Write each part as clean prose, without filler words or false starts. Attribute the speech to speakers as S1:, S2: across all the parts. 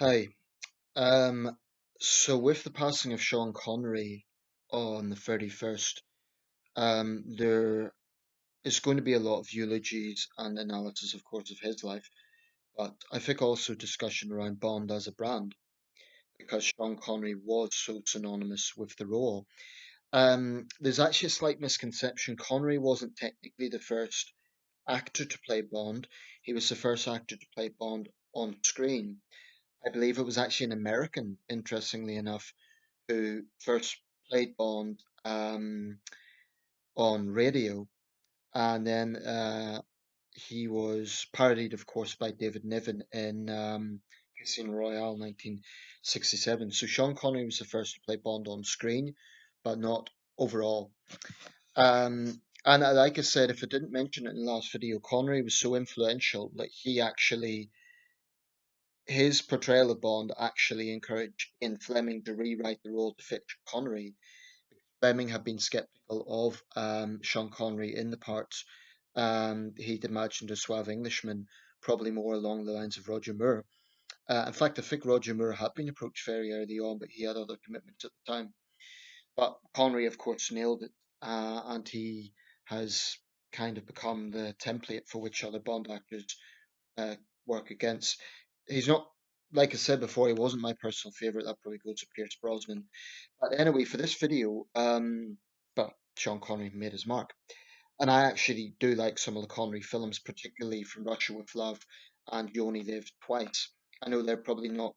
S1: Hi. Um, so with the passing of Sean Connery on the 31st, there is going to be a lot of eulogies and analysis, of course, of his life, but I think also discussion around Bond as a brand, because Sean Connery was so synonymous with the role. There's actually a slight misconception. Connery wasn't technically the first actor to play Bond. He was the first actor to play Bond on screen. I believe it was actually an American, interestingly enough, who first played Bond on radio, and then he was parodied, of course, by David Niven in Casino Royale 1967. So Sean Connery was the first to play Bond on screen, but not overall. And like I said, if I didn't mention it in the last video, Connery was so influential that he actually his portrayal of Bond actually encouraged Ian Fleming to rewrite the role to fit Connery. Fleming had been skeptical of Sean Connery in the parts. He'd imagined a suave Englishman, probably more along the lines of Roger Moore. In fact, I think Roger Moore had been approached very early on, but he had other commitments at the time. But Connery, of course, nailed it, and he has kind of become the template for which other Bond actors uh, work against. He's not, like I said before, he wasn't my personal favorite. That probably goes to Pierce Brosnan. But anyway, for this video, but Sean Connery made his mark. And I actually do like some of the Connery films, particularly from Russia with Love and You Only Live Twice. I know they're probably not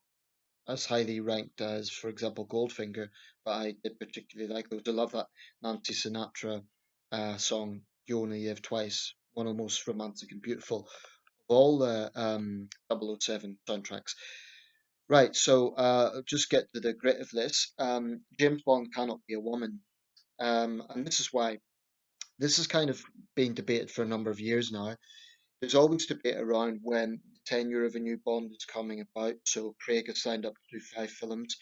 S1: as highly ranked as, for example, Goldfinger, but I did particularly like those. I love that Nancy Sinatra song, You Only Live Twice, one of the most romantic and beautiful of all the 007 soundtracks. Right, so just get to the grit of this. James Bond cannot be a woman. And this is why. This has kind of been debated for a number of years now. There's always debate around when the tenure of a new Bond is coming about. So Craig has signed up to do 5 films.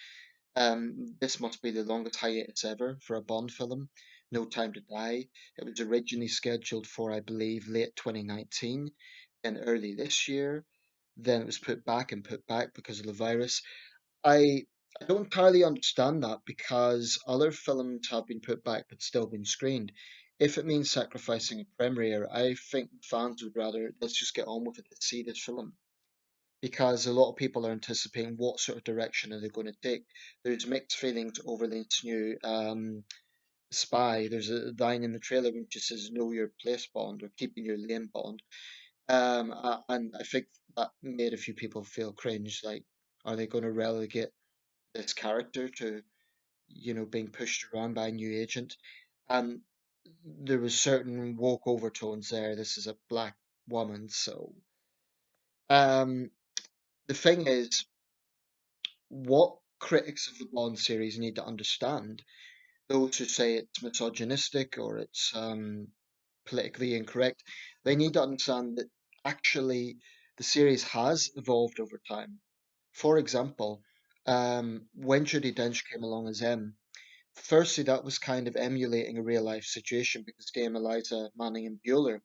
S1: This must be the longest hiatus ever for a Bond film. No Time to Die. It was originally scheduled for, I believe, late 2019, then early this year. Then it was put back and put back because of the virus. I I don't entirely understand that because other films have been put back but still been screened. If it means sacrificing a premiere, I think fans would rather let's just get on with it and see this film because a lot of people are anticipating what sort of direction are they going to take. There's mixed feelings over this new Spy. There's a line in the trailer which just says "Know your place, Bond" or "Keeping your lane, Bond." And I think that made a few people feel cringe. Like, are they going to relegate this character to being pushed around by a new agent? And there was certain woke overtones there. This is a black woman, so um, the thing is, what critics of the Bond series need to understand, those who say it's misogynistic or it's politically incorrect, they need to understand that actually the series has evolved over time. For example, when Judi Dench came along as M, firstly, that was kind of emulating a real life situation because Dame Eliza Manning and Bueller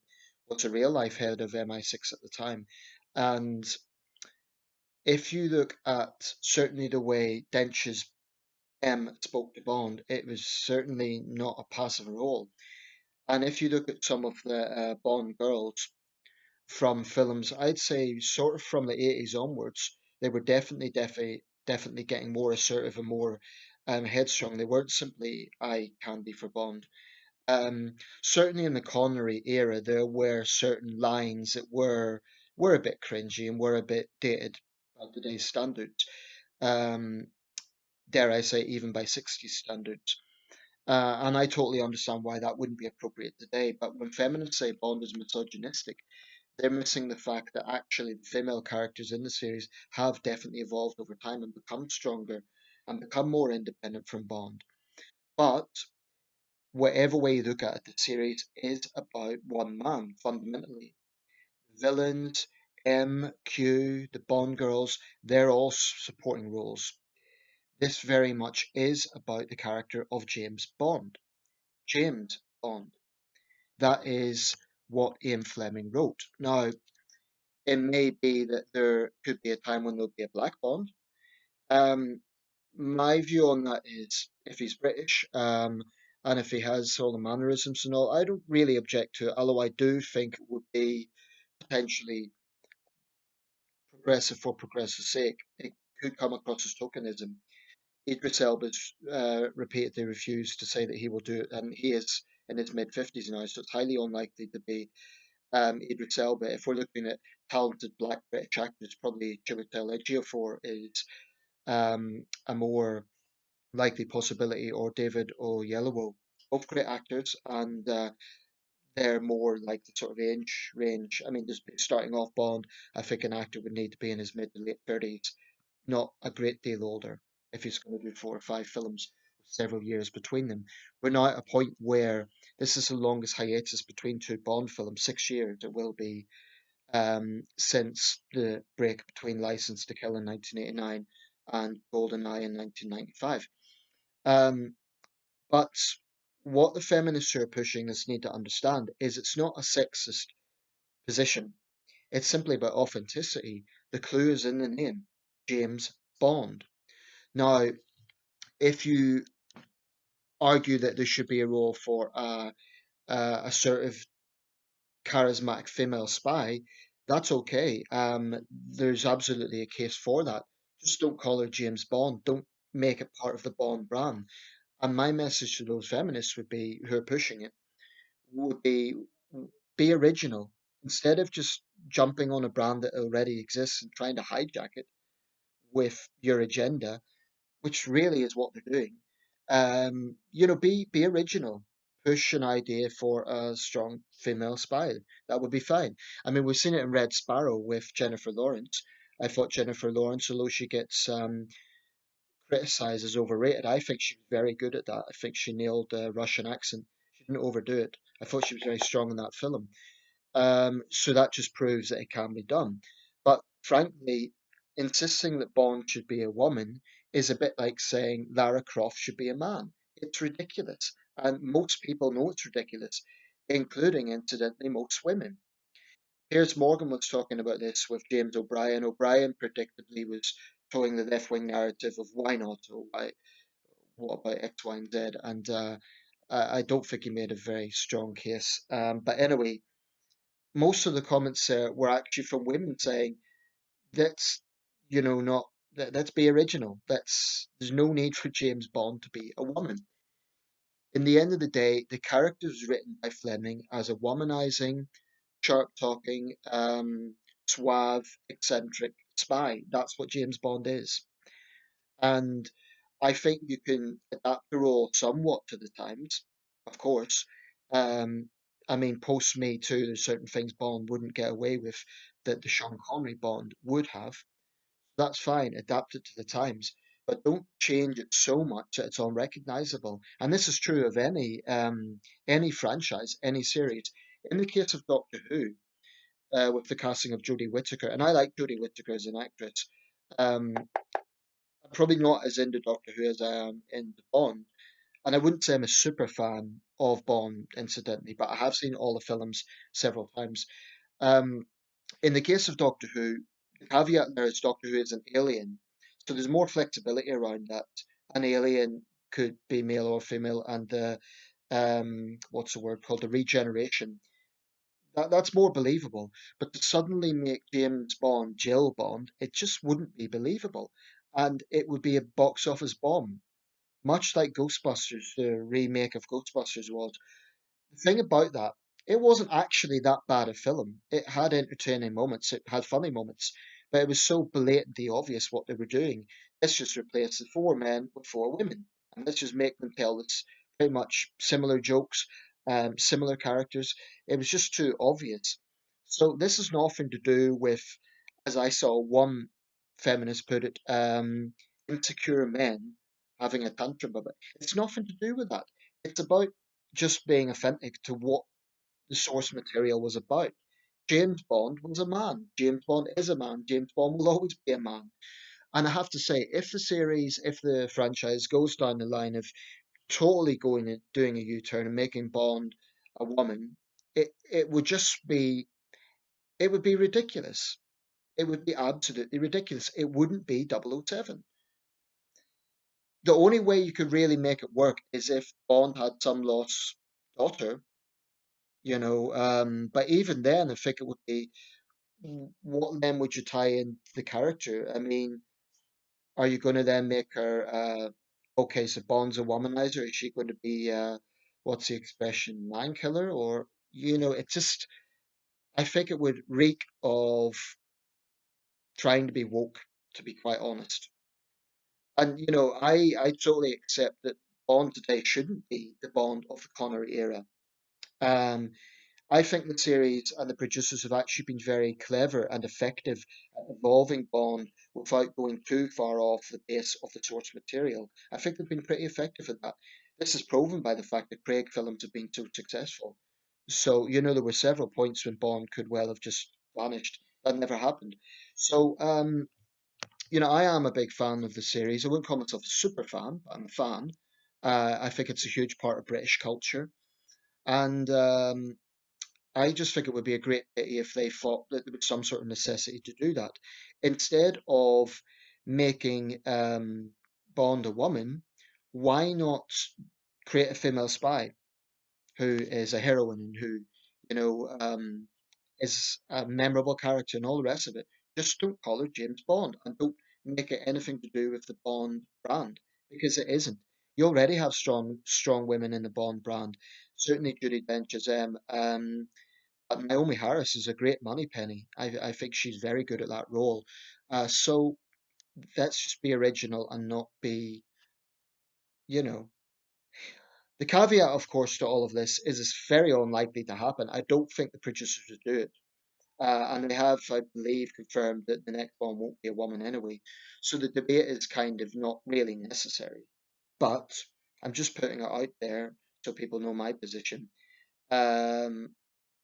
S1: was a real life head of MI6 at the time. And if you look at certainly the way Dench's M spoke to Bond, it was certainly not a passive role. And if you look at some of the Bond girls from films, I'd say sort of from the 80s onwards, they were definitely getting more assertive and more headstrong. They weren't simply eye candy for Bond. Certainly in the Connery era, there were certain lines that were a bit cringy and were a bit dated by today's standards. Um, dare I say, even by 60s standards. And I totally understand why that wouldn't be appropriate today. But when feminists say Bond is misogynistic, they're missing the fact that actually the female characters in the series have definitely evolved over time and become stronger and become more independent from Bond. But whatever way you look at it, the series is about one man fundamentally. Villains, M, Q, the Bond girls, they're all supporting roles. This very much is about the character of James Bond. James Bond. That is what Ian Fleming wrote. Now, it may be that there could be a time when there'll be a black Bond. Um, my view on that is if he's British, and if he has all the mannerisms and all, I don't really object to it, although I do think it would be potentially progressive for progressive's sake. It could come across as tokenism. Idris Elba's repeatedly refused to say that he will do it, and he is in his mid 50s now, so it's highly unlikely to be Idris Elba. If we're looking at talented black British actors, probably Chiwetel Ejiofor is a more likely possibility, or David Oyelowo. Both great actors, and they're more like the sort of age range. I mean, just starting off Bond, I think an actor would need to be in his mid to late 30s, not a great deal older, if he's going to do 4 or 5 films, several years between them. We're now at a point where this is the longest hiatus between two Bond films, 6 years it will be, since the break between License to Kill in 1989 and GoldenEye in 1995. Um, but what the feminists who are pushing this need to understand is it's not a sexist position. It's simply about authenticity. The clue is in the name, James Bond. Now, if you argue that there should be a role for a assertive, charismatic female spy, that's okay. There's absolutely a case for that. Just don't call her James Bond. Don't make it part of the Bond brand. And my message to those feminists would be who are pushing it would be original. Instead of just jumping on a brand that already exists and trying to hijack it with your agenda, which really is what they're doing. Be original. Push an idea for a strong female spy. That would be fine. I mean, we've seen it in Red Sparrow with Jennifer Lawrence. I thought Jennifer Lawrence, although she gets criticized as overrated, I think she was very good at that. I think she nailed the Russian accent. She didn't overdo it. I thought she was very strong in that film. So that just proves that it can be done. But frankly, insisting that Bond should be a woman is a bit like saying Lara Croft should be a man. It's ridiculous. And most people know it's ridiculous, including, incidentally, most women. Piers Morgan was talking about this with James O'Brien. O'Brien predictably was towing the left wing narrative of why not, or why, what about X, Y, and Z. And I don't think he made a very strong case. But anyway, most of the comments were actually from women saying, "Let's, not let's be original. There's no need for James Bond to be a woman." In the end of the day, the character was written by Fleming as a womanizing, sharp talking, suave, eccentric spy. That's what James Bond is. And I think you can adapt the role somewhat to the times, of course. Um, I mean, post Me Too, there's certain things Bond wouldn't get away with that the Sean Connery Bond would have. That's fine, adapt it to the times, but don't change it so much that it's unrecognizable. And this is true of any franchise, any series. In the case of Doctor Who, with the casting of Jodie Whittaker, and I like Jodie Whittaker as an actress. Um, I'm probably not as into Doctor Who as I am into Bond, and I wouldn't say I'm a super fan of Bond, incidentally, but I have seen all the films several times. Um, in the case of Doctor Who, the caveat there is Doctor Who is an alien, so there's more flexibility around that. An alien could be male or female, and the what's the word called, the regeneration, that's more believable. But to suddenly make James Bond Jill Bond, it just wouldn't be believable, and it would be a box office bomb, much like Ghostbusters, the remake of Ghostbusters was. The thing about that, it wasn't actually that bad a film. It had entertaining moments, it had funny moments, but it was so blatantly obvious what they were doing. Let's just replace the 4 men with 4 women, and let's just make them tell this pretty much similar jokes, similar characters. It was just too obvious. So this is nothing to do with, as I saw one feminist put it, insecure men having a tantrum about it. It's nothing to do with that. It's about just being authentic to what the source material was about. James Bond was a man. James Bond is a man. James Bond will always be a man. And I have to say, if the franchise goes down the line of totally going and doing a U-turn and making Bond a woman, it would just be, it would be ridiculous. It would be absolutely ridiculous. It wouldn't be 007. The only way you could really make it work is if Bond had some lost daughter, you know. But even then, I think it would be what then would you tie in the character? I mean, are you going to then make her okay? So Bond's a womanizer. Is she going to be what's the expression, man killer? Or you know, it just I think it would reek of trying to be woke, to be quite honest. And you know, I totally accept that Bond today shouldn't be the Bond of the Connery era. Um, I think the series and the producers have actually been very clever and effective at evolving Bond without going too far off the base of the source material. I think they've been pretty effective at that. This is proven by the fact that Craig films have been so successful. So, you know, there were several points when Bond could well have just vanished. That never happened. So, you know, I am a big fan of the series. I wouldn't call myself a super fan, but I'm a fan. I think it's a huge part of British culture. And I just think it would be a great pity if they thought that there was some sort of necessity to do that. Instead of making Bond a woman, why not create a female spy who is a heroine and who, you know, is a memorable character and all the rest of it? Just don't call her James Bond and don't make it anything to do with the Bond brand because it isn't. You already have strong women in the Bond brand. Certainly Judi Dench's Naomi Harris is a great money penny. I think she's very good at that role. So let's just be original and not be, you know. The caveat, of course, to all of this is it's very unlikely to happen. I don't think the producers would do it. And they have, I believe, confirmed that the next one won't be a woman anyway. So the debate is kind of not really necessary. But I'm just putting it out there so people know my position. Um,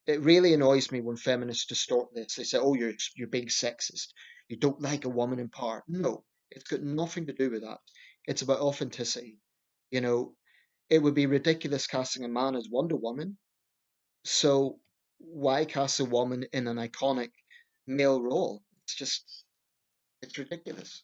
S1: it really annoys me when feminists distort this. They say, "Oh, you're being sexist. You don't like a woman in power." No, it's got nothing to do with that. It's about authenticity. You know, it would be ridiculous casting a man as Wonder Woman. So why cast a woman in an iconic male role? It's just it's ridiculous.